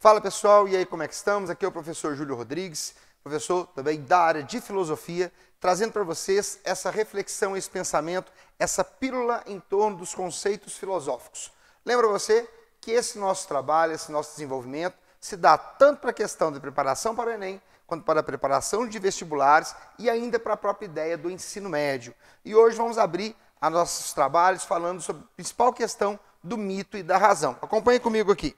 Fala pessoal, e aí como é que estamos? Aqui é o professor Júlio Rodrigues, professor também da área de filosofia, trazendo para vocês essa reflexão, esse pensamento, essa pílula em torno dos conceitos filosóficos. Lembra você que esse nosso trabalho, esse nosso desenvolvimento se dá tanto para a questão de preparação para o Enem, quanto para a preparação de vestibulares e ainda para a própria ideia do ensino médio. E hoje vamos abrir a nossos trabalhos falando sobre a principal questão do mito e da razão. Acompanhe comigo aqui.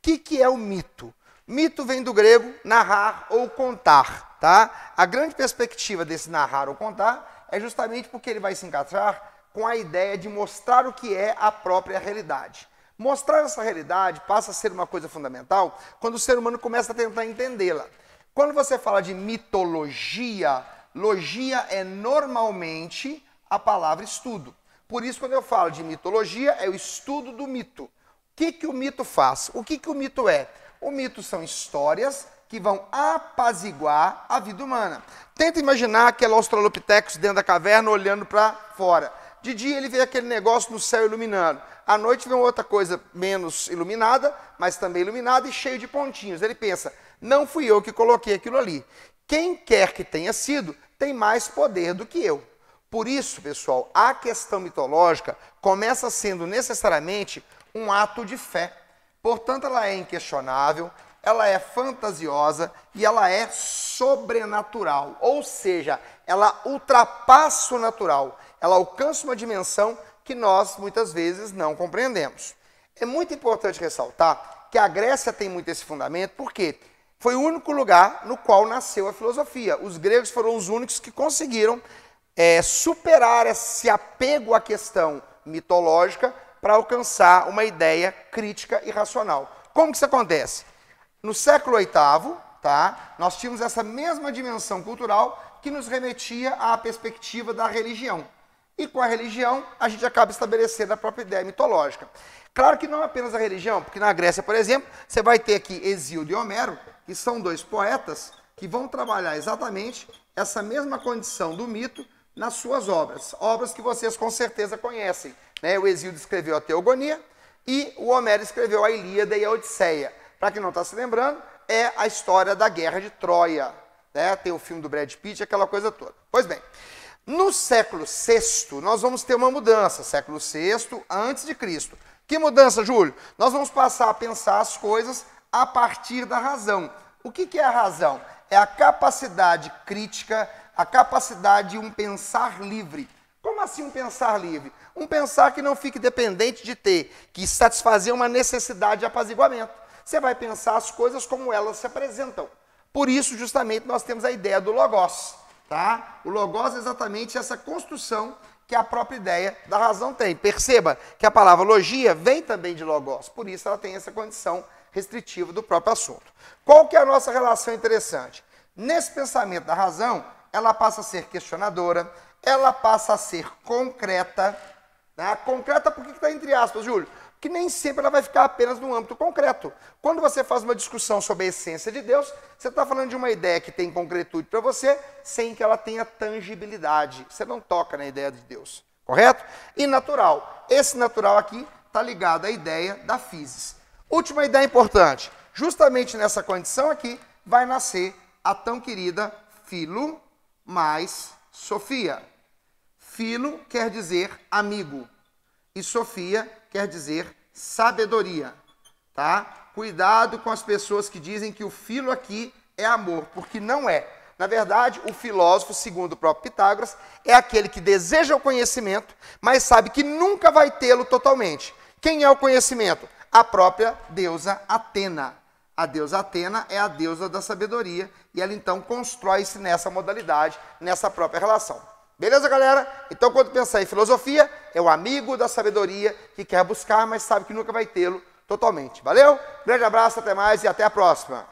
O que é o mito? Mito vem do grego narrar ou contar, tá? A grande perspectiva desse narrar ou contar é justamente porque ele vai se encaixar com a ideia de mostrar o que é a própria realidade. Mostrar essa realidade passa a ser uma coisa fundamental quando o ser humano começa a tentar entendê-la. Quando você fala de mitologia, logia é normalmente a palavra estudo. Por isso, quando eu falo de mitologia, é o estudo do mito. O que o mito faz? O que o mito é? O mito são histórias que vão apaziguar a vida humana. Tenta imaginar aquele australopithecus dentro da caverna olhando para fora. De dia ele vê aquele negócio no céu iluminando. À noite vê outra coisa menos iluminada, mas também iluminada e cheio de pontinhos. Ele pensa, não fui eu que coloquei aquilo ali. Quem quer que tenha sido, tem mais poder do que eu. Por isso, pessoal, a questão mitológica começa sendo necessariamente um ato de fé. Portanto, ela é inquestionável, ela é fantasiosa e ela é sobrenatural. Ou seja, ela ultrapassa o natural. Ela alcança uma dimensão que nós, muitas vezes, não compreendemos. É muito importante ressaltar que a Grécia tem muito esse fundamento, porque foi o único lugar no qual nasceu a filosofia. Os gregos foram os únicos que conseguiram superar esse apego à questão mitológica para alcançar uma ideia crítica e racional. Como que isso acontece? No século VIII, tá, nós tínhamos essa mesma dimensão cultural que nos remetia à perspectiva da religião. E com a religião, a gente acaba estabelecendo a própria ideia mitológica. Claro que não apenas a religião, porque na Grécia, por exemplo, você vai ter aqui Hesíodo e Homero, que são dois poetas que vão trabalhar exatamente essa mesma condição do mito nas suas obras. Obras que vocês com certeza conhecem. Né? O Hesíodo escreveu a Teogonia e o Homero escreveu a Ilíada e a Odisseia. Para quem não está se lembrando, é a história da Guerra de Troia. Né? Tem o filme do Brad Pitt, aquela coisa toda. Pois bem, no século VI, nós vamos ter uma mudança. Século VI, antes de Cristo. Que mudança, Júlio? Nós vamos passar a pensar as coisas a partir da razão. O que é a razão? É a capacidade crítica, a capacidade de um pensar livre. Como assim um pensar livre? Um pensar que não fique dependente de ter que satisfazer uma necessidade de apaziguamento. Você vai pensar as coisas como elas se apresentam. Por isso, justamente, nós temos a ideia do logos. Tá? O logos é exatamente essa construção que a própria ideia da razão tem. Perceba que a palavra logia vem também de logos. Por isso, ela tem essa condição restritiva do próprio assunto. Qual que é a nossa relação interessante? Nesse pensamento da razão, ela passa a ser questionadora, ela passa a ser concreta. Né? Concreta por que está entre aspas, Júlio? Porque nem sempre ela vai ficar apenas no âmbito concreto. Quando você faz uma discussão sobre a essência de Deus, você está falando de uma ideia que tem concretude para você, sem que ela tenha tangibilidade. Você não toca na ideia de Deus, correto? E natural. Esse natural aqui está ligado à ideia da physis. Última ideia importante. Justamente nessa condição aqui, vai nascer a tão querida filo mais sofia. Filo quer dizer amigo e sofia quer dizer sabedoria, tá? Cuidado com as pessoas que dizem que o filo aqui é amor, porque não é. Na verdade, o filósofo, segundo o próprio Pitágoras, é aquele que deseja o conhecimento, mas sabe que nunca vai tê-lo totalmente. Quem é o conhecimento? A própria deusa Atena. A deusa Atena é a deusa da sabedoria e ela então constrói-se nessa modalidade, nessa própria relação. Beleza, galera? Então, quando pensar em filosofia, é o amigo da sabedoria que quer buscar, mas sabe que nunca vai tê-lo totalmente. Valeu? Grande abraço, até mais e até a próxima.